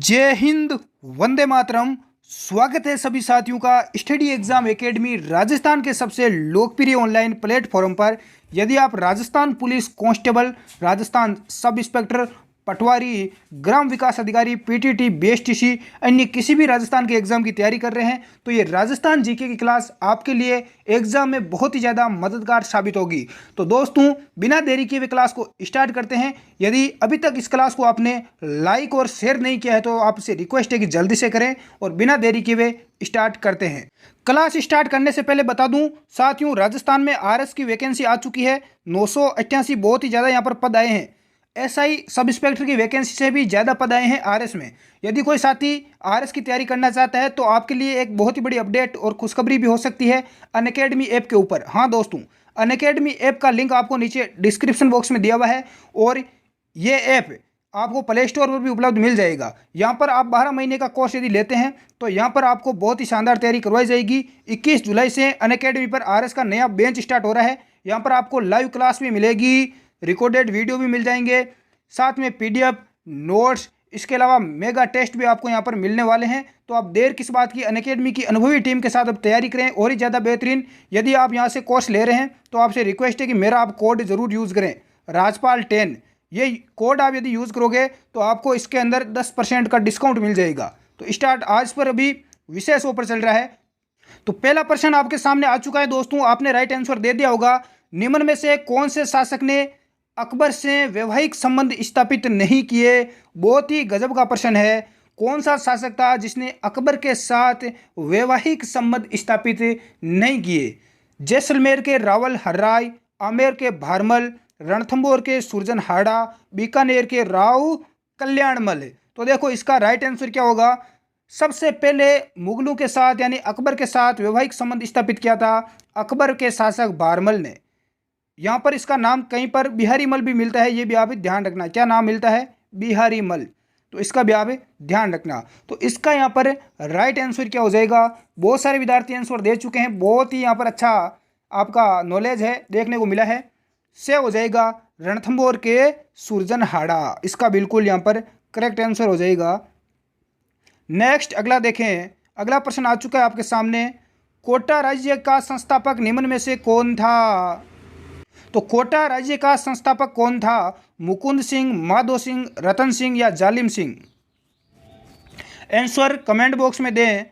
जय हिंद, वंदे मातरम। स्वागत है सभी साथियों का स्टडी एग्जाम एकेडमी राजस्थान के सबसे लोकप्रिय ऑनलाइन प्लेटफॉर्म पर। यदि आप Rajasthan police constable, Rajasthan sub inspector, पटवारी, ग्राम विकास अधिकारी, पीटीटी, बीएसटीसी, अन्य किसी भी राजस्थान के एग्जाम की तैयारी कर रहे हैं तो ये राजस्थान जीके की क्लास आपके लिए एग्जाम में बहुत ही ज़्यादा मददगार साबित होगी। तो दोस्तों, बिना देरी किए हुए क्लास को स्टार्ट करते हैं। यदि अभी तक इस क्लास को आपने लाइक और शेयर नहीं किया है तो आपसे रिक्वेस्ट है कि जल्दी से करें और बिना देरी किए हुए स्टार्ट करते हैं। क्लास स्टार्ट करने से पहले बता दूं साथियों, राजस्थान में आरएस की वैकेंसी आ चुकी है। 988 बहुत ही ज़्यादा यहाँ पर पद आए हैं। एसआई सब इंस्पेक्टर की वैकेंसी से भी ज़्यादा पद आए हैं आरएस में। यदि कोई साथी आरएस की तैयारी करना चाहता है तो आपके लिए एक बहुत ही बड़ी अपडेट और खुशखबरी भी हो सकती है अनअकैडमी ऐप के ऊपर। हाँ दोस्तों, अनअकैडमी ऐप का लिंक आपको नीचे डिस्क्रिप्शन बॉक्स में दिया हुआ है और ये ऐप आपको प्ले स्टोर पर भी उपलब्ध मिल जाएगा। यहाँ पर आप 12 महीने का कोर्स यदि लेते हैं तो यहाँ पर आपको बहुत ही शानदार तैयारी करवाई जाएगी। 21 जुलाई से अनअकैडमी पर आरएस का नया बेंच स्टार्ट हो रहा है। यहाँ पर आपको लाइव क्लास भी मिलेगी, रिकॉर्डेड वीडियो भी मिल जाएंगे, साथ में पीडीएफ, नोट्स, इसके अलावा मेगा टेस्ट भी आपको यहाँ पर मिलने वाले हैं। तो आप देर किस बात की, अनअकैडमी की अनुभवी टीम के साथ अब तैयारी करें और ही ज़्यादा बेहतरीन। यदि आप यहाँ से कोर्स ले रहे हैं तो आपसे रिक्वेस्ट है कि मेरा आप कोड ज़रूर यूज़ करें, राजपाल 10। ये कोड आप यदि यूज़ करोगे तो आपको इसके अंदर 10% का डिस्काउंट मिल जाएगा। तो स्टार्ट आज पर अभी विशेष ऑफर चल रहा है। तो पहला प्रश्न आपके सामने आ चुका है दोस्तों, आपने राइट आंसर दे दिया होगा। निम्न में से कौन से शासक ने अकबर से वैवाहिक संबंध स्थापित नहीं किए? बहुत ही गजब का प्रश्न है। कौन सा शासक था जिसने अकबर के साथ वैवाहिक संबंध स्थापित नहीं किए? जैसलमेर के रावल हर्राय, आमेर के भारमल, रणथंभौर के सुरजनहाड़ा, बीकानेर के राव कल्याणमल। तो देखो इसका राइट आंसर क्या होगा। सबसे पहले मुगलों के साथ यानी अकबर के साथ वैवाहिक संबंध स्थापित किया था अकबर के शासक भारमल ने। यहाँ पर इसका नाम कहीं पर बिहारी मल भी मिलता है, ये भी आप ध्यान रखना। क्या नाम मिलता है? बिहारी मल। तो इसका भी आप ध्यान रखना। तो इसका यहाँ पर राइट आंसर क्या हो जाएगा? बहुत सारे विद्यार्थी आंसर दे चुके हैं, बहुत ही यहाँ पर अच्छा आपका नॉलेज है, देखने को मिला है। से हो जाएगा रणथंभौर के सुरजनहाड़ा, इसका बिल्कुल यहाँ पर करेक्ट आंसर हो जाएगा। नेक्स्ट अगला देखें, अगला प्रश्न आ चुका है आपके सामने। कोटा राज्य का संस्थापक निम्न में से कौन था? तो कोटा राज्य का संस्थापक कौन था? मुकुंद सिंह, माधो सिंह, रतन सिंह या जालिम सिंह? आंसर कमेंट बॉक्स में दें।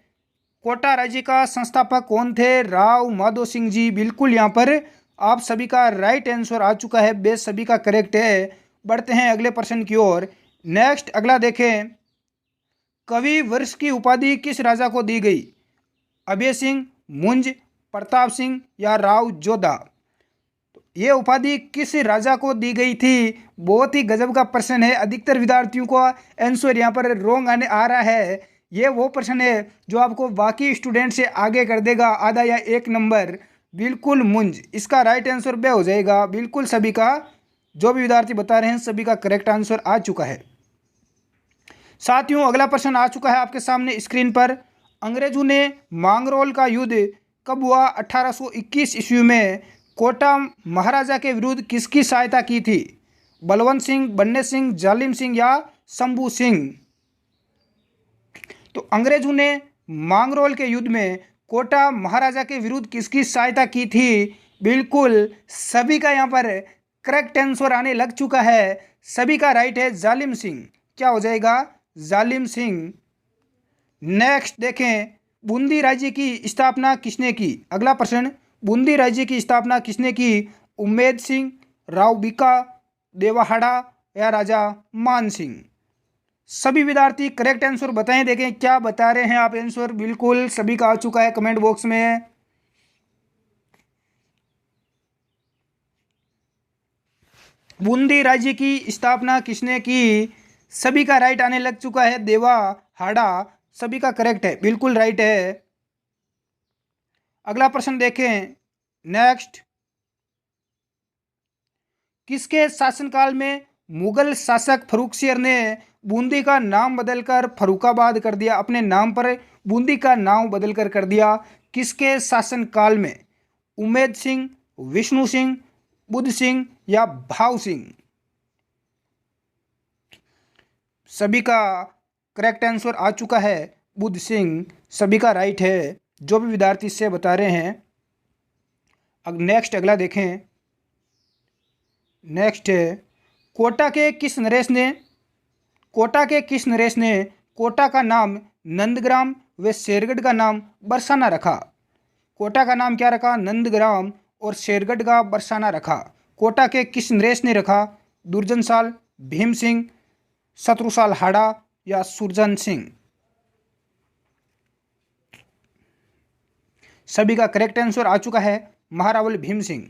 कोटा राज्य का संस्थापक कौन थे? राव माधो सिंह जी। बिल्कुल यहाँ पर आप सभी का राइट आंसर आ चुका है, बेस सभी का करेक्ट है। बढ़ते हैं अगले प्रश्न की ओर। नेक्स्ट अगला देखें, कवि वर्ष की उपाधि किस राजा को दी गई? अभय सिंह, मुंज, प्रताप सिंह या राव जोधा? ये उपाधि किस राजा को दी गई थी? बहुत ही गजब का प्रश्न है। अधिकतर विद्यार्थियों को आंसर यहाँ पर रॉन्ग आने आ रहा है। ये वो प्रश्न है जो आपको बाकी स्टूडेंट से आगे कर देगा आधा या 1 नंबर। बिल्कुल मुंज, इसका राइट आंसर बे हो जाएगा। बिल्कुल सभी का, जो भी विद्यार्थी बता रहे हैं सभी का करेक्ट आंसर आ चुका है। साथियों अगला प्रश्न आ चुका है आपके सामने स्क्रीन पर। अंग्रेजों ने मांगरोल का युद्ध कब हुआ? 1821 ईस्वी में। कोटा महाराजा के विरुद्ध किसकी सहायता की थी? बलवंत सिंह, बन्ने सिंह, जालिम सिंह या शंभू सिंह? तो अंग्रेजों ने मांगरोल के युद्ध में कोटा महाराजा के विरुद्ध किसकी सहायता की थी? बिल्कुल सभी का यहाँ पर करेक्ट आंसर आने लग चुका है। सभी का राइट है जालिम सिंह। क्या हो जाएगा? जालिम सिंह। नेक्स्ट देखें, बूंदी राज्य की स्थापना किसने की? अगला प्रश्न, बूंदी राज्य की स्थापना किसने की? उम्मेद सिंह, राव बीका, देवाहाड़ा या राजा मान सिंह? सभी विद्यार्थी करेक्ट आंसर बताएं, देखें क्या बता रहे हैं आप आंसर। बिल्कुल सभी का आ चुका है कमेंट बॉक्स में। बूंदी राज्य की स्थापना किसने की? सभी का राइट आने लग चुका है देवाहाड़ा। सभी का करेक्ट है, बिल्कुल राइट है। अगला प्रश्न देखें। नेक्स्ट, किसके शासनकाल में मुगल शासक फर्रुखसियर ने बूंदी का नाम बदलकर फर्रुखाबाद कर दिया? अपने नाम पर बूंदी का नाम बदलकर कर दिया। किसके शासनकाल में? उम्मेद सिंह, विष्णु सिंह, बुद्ध सिंह या भाव सिंह? सभी का करेक्ट आंसर आ चुका है बुद्ध सिंह, सभी का राइट है जो भी विद्यार्थी से बता रहे हैं। अब नेक्स्ट अगला देखें। नेक्स्ट है कोटा के किस नरेश ने कोटा का नाम नंदग्राम व शेरगढ़ का नाम बरसाना रखा। कोटा का नाम क्या रखा? नंदग्राम और शेरगढ़ का बरसाना रखा। कोटा के किस नरेश ने रखा? दुर्जनसाल, भीम सिंह, शत्रुसाल हाड़ा या सुरजन सिंह। सभी का करेक्ट आंसर आ चुका है महारावल भीम सिंह।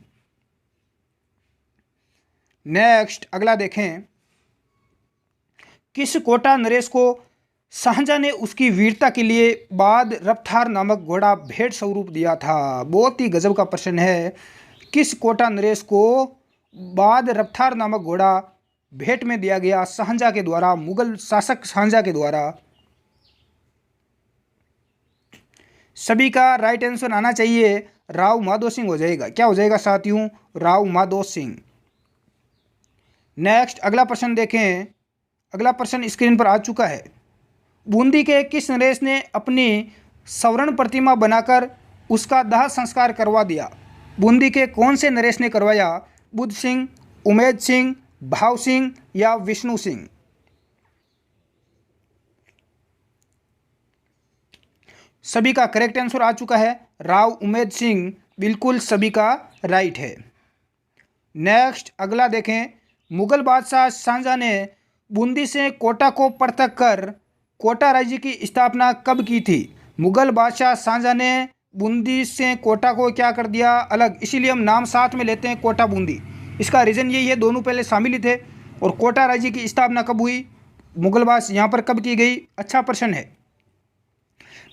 नेक्स्ट अगला देखें। किस कोटा नरेश को शाहजहां ने उसकी वीरता के लिए बाद रफ्तार नामक घोड़ा भेंट स्वरूप दिया था? बहुत ही गजब का प्रश्न है। किस कोटा नरेश को बाद रफ्तार नामक घोड़ा भेंट में दिया गया शाहजहां के द्वारा, मुगल शासक शाहजहां के द्वारा? सभी का राइट आंसर आना चाहिए राव माधो सिंह हो जाएगा। क्या हो जाएगा साथियों? राव माधो सिंह। नेक्स्ट अगला प्रश्न देखें। अगला प्रश्न स्क्रीन पर आ चुका है। बूंदी के किस नरेश ने अपनी स्वर्ण प्रतिमा बनाकर उसका दाह संस्कार करवा दिया? बूंदी के कौन से नरेश ने करवाया? बुद्ध सिंह, उमेद सिंह, भाव सिंह या विष्णु सिंह? सभी का करेक्ट आंसर आ चुका है राव उमेद सिंह, बिल्कुल सभी का राइट है। नेक्स्ट अगला देखें। मुगल बादशाह शाहजहां ने बूंदी से कोटा को पृथक कर कोटा राज्य की स्थापना कब की थी? मुगल बादशाह शाहजहां ने बूंदी से कोटा को क्या कर दिया? अलग, इसीलिए हम नाम साथ में लेते हैं कोटा बूंदी। इसका रीज़न यही है, दोनों पहले शामिल ही थे। और कोटा राज्य की स्थापना कब हुई? मुगल बादशाह यहाँ पर कब की गई? अच्छा प्रश्न है,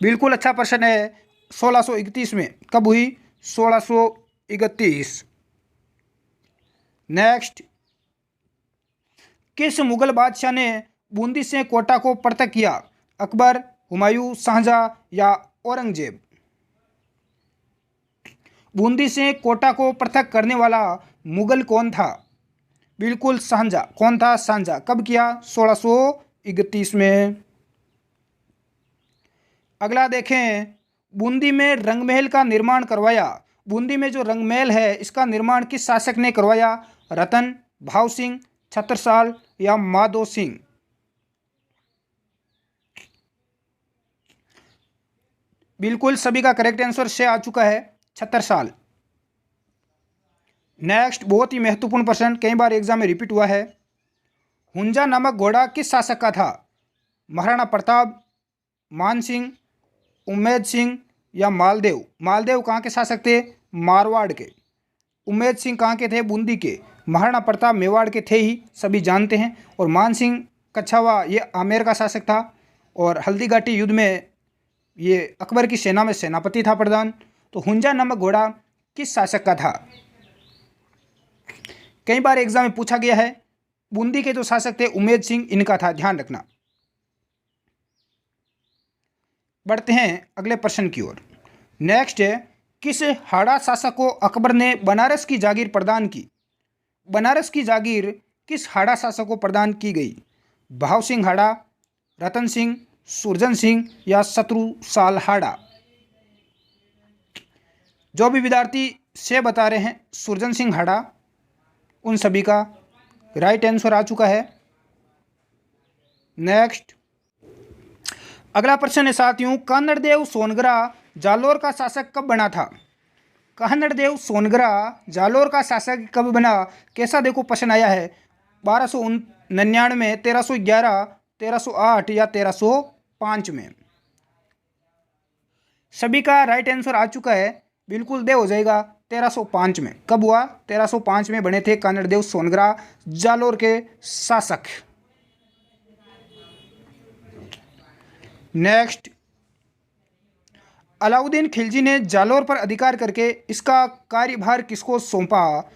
बिल्कुल अच्छा प्रश्न है। 1631 में। कब हुई? 1631। नेक्स्ट, किस मुगल बादशाह ने बूंदी से कोटा को पृथक किया? अकबर, हुमायूं, शाहजहां या औरंगजेब? बूंदी से कोटा को पृथक करने वाला मुगल कौन था? बिल्कुल शाहजहां। कौन था? शाहजहां। कब किया? 1631 में। अगला देखें। बूंदी में रंगमहल का निर्माण करवाया। बूंदी में जो रंगमहल है इसका निर्माण किस शासक ने करवाया? रतन, भाव सिंह, छत्रसाल या माधो सिंह? बिल्कुल सभी का करेक्ट आंसर से आ चुका है छत्रसाल। नेक्स्ट बहुत ही महत्वपूर्ण प्रश्न, कई बार एग्जाम में रिपीट हुआ है। हुंजा नामक घोड़ा किस शासक का था? महाराणा प्रताप, मान सिंह, उमेद सिंह या मालदेव? मालदेव कहाँ के शासक थे? मारवाड़ के। उमेद सिंह कहाँ के थे? बूंदी के। महाराणा प्रताप मेवाड़ के थे ही, सभी जानते हैं। और मान सिंह कछावा ये आमेर का शासक था। और हल्दी घाटी युद्ध में ये अकबर की सेना में सेनापति था, प्रधान। तो हुंजा नामक घोड़ा किस शासक का था? कई बार एग्जाम में पूछा गया है। बूंदी के जो शासक थे उमेद सिंह, इनका था, ध्यान रखना। बढ़ते हैं अगले प्रश्न की ओर। नेक्स्ट है, किस हाड़ा शासक को अकबर ने बनारस की जागीर प्रदान की? बनारस की जागीर किस हाड़ा शासक को प्रदान की गई? भाव सिंह हाड़ा, रतन सिंह, सुरजन सिंह या शत्रुसाल हाड़ा? जो भी विद्यार्थी से बता रहे हैं सुरजन सिंह हाड़ा, उन सभी का राइट आंसर आ चुका है। नेक्स्ट अगला प्रश्न है साथियों, कानड़देव सोनगरा जालोर का शासक कब बना था? कानड़देव सोनगरा जालोर का शासक कब बना? कैसा देखो प्रश्न आया है। 1299, 1311, 1308 या 1305 में? सभी का राइट आंसर आ चुका है, बिल्कुल दे हो जाएगा 1305 में। कब हुआ? 1305 में बने थे कानड़देव सोनगरा जालोर के शासक। नेक्स्ट, अलाउद्दीन खिलजी ने जालोर पर अधिकार करके इसका कार्यभार किसको सौंपा?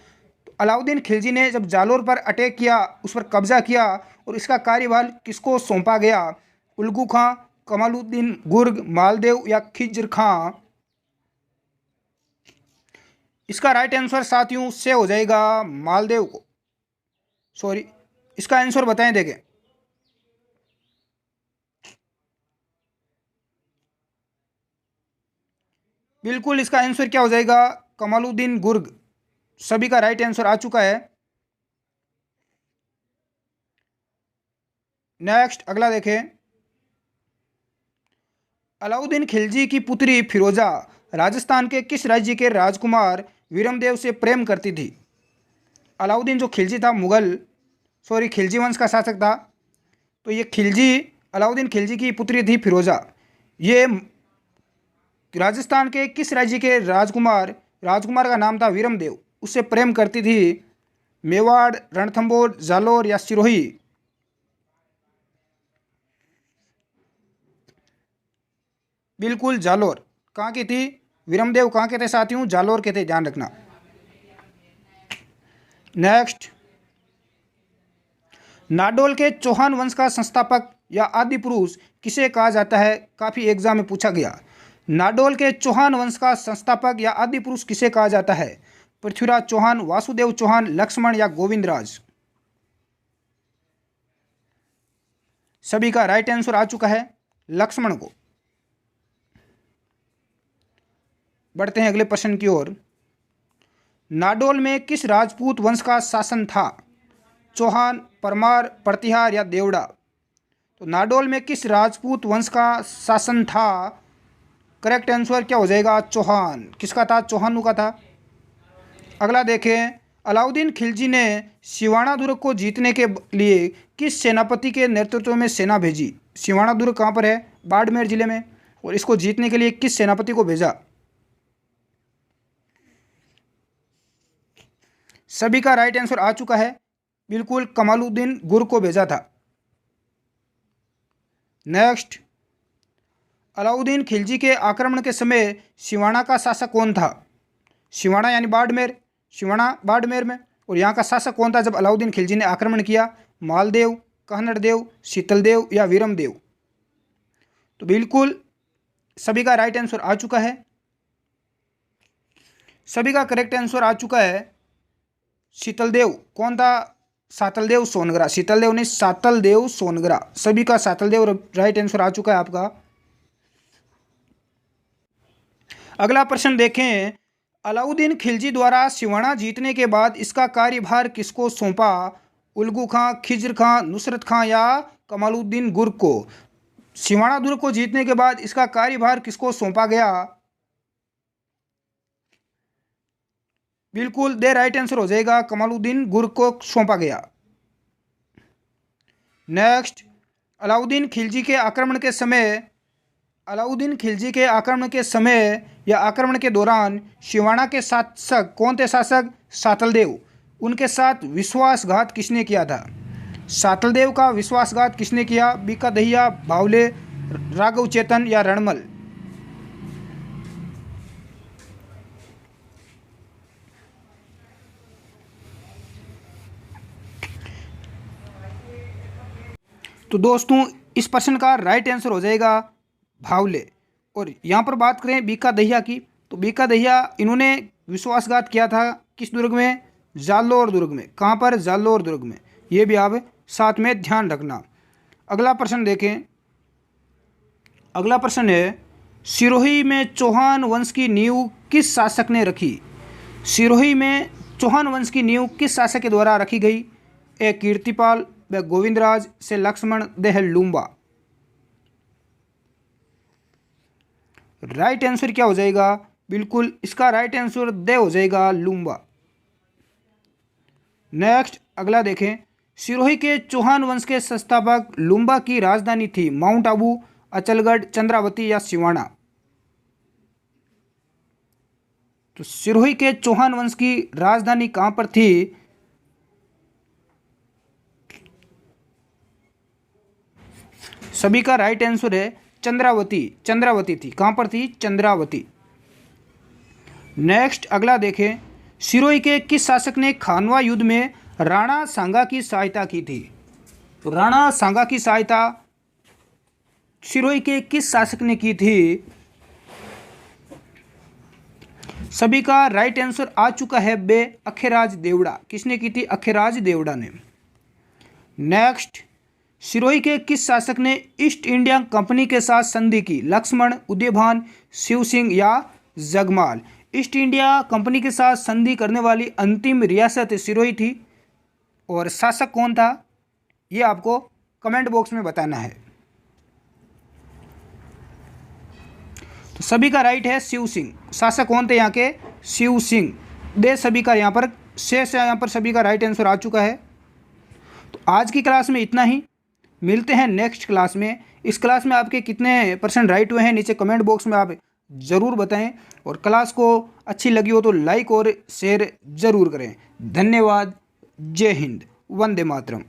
अलाउद्दीन खिलजी ने जब जालोर पर अटैक किया, उस पर कब्जा किया और इसका कार्यभार किसको सौंपा गया? उल्गू खां, कमालुद्दीन गुर्ग, मालदेव या खिज्र खां? इसका राइट आंसर साथियों से हो जाएगा मालदेव को। सॉरी, इसका आंसर बताएं, देखें। बिल्कुल इसका आंसर क्या हो जाएगा, कमालुद्दीन गुर्ग। सभी का राइट आंसर आ चुका है। नेक्स्ट अगला देखें। अलाउद्दीन खिलजी की पुत्री फिरोजा राजस्थान के किस राज्य के राजकुमार वीरमदेव से प्रेम करती थी? अलाउद्दीन जो खिलजी था, खिलजी वंश का शासक था। तो ये अलाउद्दीन खिलजी की पुत्री थी फिरोजा। ये राजस्थान के किस राज्य के राजकुमार का नाम था वीरमदेव, उससे प्रेम करती थी? मेवाड़, रणथंभौर, जालोर या सिरोही? बिल्कुल जालोर। कहाँ की थी? वीरमदेव कहाँ के थे साथियों? जालोर के थे, ध्यान रखना। नेक्स्ट, नाडोल के चौहान वंश का संस्थापक या आदि पुरुष किसे कहा जाता है? काफ़ी एग्जाम में पूछा गया। नाडोल के चौहान वंश का संस्थापक या आदि पुरुष किसे कहा जाता है? पृथ्वीराज चौहान, वासुदेव चौहान, लक्ष्मण या गोविंदराज? सभी का राइट आंसर आ चुका है, लक्ष्मण को। बढ़ते हैं अगले प्रश्न की ओर। नाडोल में किस राजपूत वंश का शासन था? चौहान, परमार, प्रतिहार या देवड़ा? तो नाडोल में किस राजपूत वंश का शासन था? करेक्ट आंसर क्या हो जाएगा? चौहान। किसका था? चौहानों का था। अगला देखें। अलाउद्दीन खिलजी ने सिवाना दुर्ग को जीतने के लिए किस सेनापति के नेतृत्व में सेना भेजी? सिवाना दुर्ग कहाँ पर है? बाड़मेर जिले में। और इसको जीतने के लिए किस सेनापति को भेजा? सभी का राइट आंसर आ चुका है, बिल्कुल कमालुद्दीन गुर्ग को भेजा था। नेक्स्ट, अलाउद्दीन खिलजी के आक्रमण के समय सिवाना का शासक कौन था? सिवाना यानी बाड़मेर, सिवाना बाड़मेर में। और यहाँ का शासक कौन था जब अलाउद्दीन खिलजी ने आक्रमण किया? मालदेव, कहनड़देव, शीतलदेव या वीरमदेव? तो बिल्कुल सभी का राइट आंसर आ चुका है। सभी का करेक्ट आंसर आ चुका है शीतलदेव। कौन था? सातलदेव सोनगरा। शीतलदेव नहीं, सातलदेव सोनगरा। सभी का सातलदेव राइट आंसर आ चुका है आपका। अगला प्रश्न देखें। अलाउद्दीन खिलजी द्वारा सिवाना जीतने के बाद इसका कार्यभार किसको सौंपा? उल्गू खां, खिज्र खां, नुसरत खां या कमालुद्दीन गुर्ग को? सिवाना दुर्ग को जीतने के बाद इसका कार्यभार किसको सौंपा गया? बिल्कुल दे राइट आंसर हो जाएगा, कमालुद्दीन गुर्ग को सौंपा गया। नेक्स्ट, अलाउद्दीन खिलजी के आक्रमण के समय या आक्रमण के दौरान सिवाना के शासक कौन थे? शासक सातलदेव। उनके साथ विश्वासघात किसने किया था? सातलदेव का विश्वासघात किसने किया? बीका दहिया, भावले, राघव चेतन या रणमल? तो दोस्तों इस प्रश्न का राइट आंसर हो जाएगा भावले। और यहाँ पर बात करें बीका दहिया की, तो बीका दहिया इन्होंने विश्वासघात किया था किस दुर्ग में? जालोर दुर्ग में। कहाँ पर? जालोर दुर्ग में। ये भी आप साथ में ध्यान रखना। अगला प्रश्न देखें। अगला प्रश्न है, सिरोही में चौहान वंश की नींव किस शासक ने रखी? सिरोही में चौहान वंश की नींव किस शासक के द्वारा रखी गई? ए कीर्तिपाल, व गोविंदराज, से लक्ष्मण, देह लूम्बा? राइट आंसर क्या हो जाएगा? बिल्कुल इसका राइट आंसर दे हो जाएगा, लूम्बा। नेक्स्ट अगला देखें। सिरोही के चौहान वंश के संस्थापक लूम्बा की राजधानी थी माउंट आबू, अचलगढ़, चंद्रावती या सिवाना? तो सिरोही के चौहान वंश की राजधानी कहां पर थी? सभी का राइट आंसर है चंद्रावती। चंद्रावती थी। कहां पर थी? चंद्रावती। नेक्स्ट अगला देखें। सिरोही के किस शासक ने खानवा युद्ध में राणा सांगा की सहायता की थी? तो राणा सांगा की सहायता सिरोही के किस शासक ने की थी? सभी का राइट आंसर आ चुका है बे, अखेराज देवड़ा। किसने की थी? अखेराज देवड़ा ने। नेक्स्ट, सिरोही के किस शासक ने ईस्ट इंडिया कंपनी के साथ संधि की? लक्ष्मण, उदयभान, शिव सिंह या जगमाल। ईस्ट इंडिया कंपनी के साथ संधि करने वाली अंतिम रियासत सिरोही थी। और शासक कौन था, ये आपको कमेंट बॉक्स में बताना है। तो सभी का राइट है शिव सिंह। शासक कौन थे यहाँ के, शिव सिंह। दे सभी का यहाँ पर शेष यहाँ पर सभी का राइट आंसर आ चुका है। तो आज की क्लास में इतना ही, मिलते हैं नेक्स्ट क्लास में। इस क्लास में आपके कितने % राइट हुए हैं नीचे कमेंट बॉक्स में आप ज़रूर बताएं। और क्लास को अच्छी लगी हो तो लाइक और शेयर ज़रूर करें। धन्यवाद। जय हिंद। वंदे मातरम।